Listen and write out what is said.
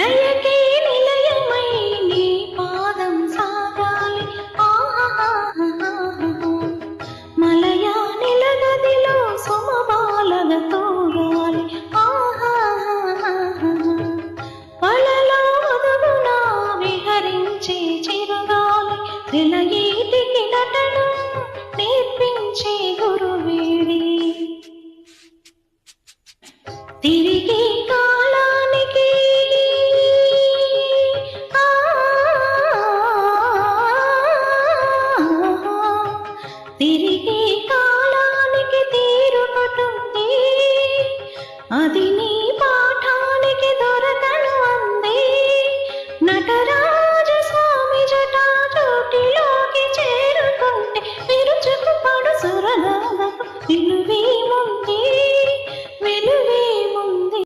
లయకే నిలయమై నీ పాదం సాగాలి మలయా నిలగదిలో సుమబాలగ తోగాలి వలలో వదుగునా విహరించే చిరుగాలి తెలయీటికి నటను నేర్పించే గురువేడి తిరిగి కాలానికి తిరిగి కాలానికి తీరుకుంటుంది అది నీ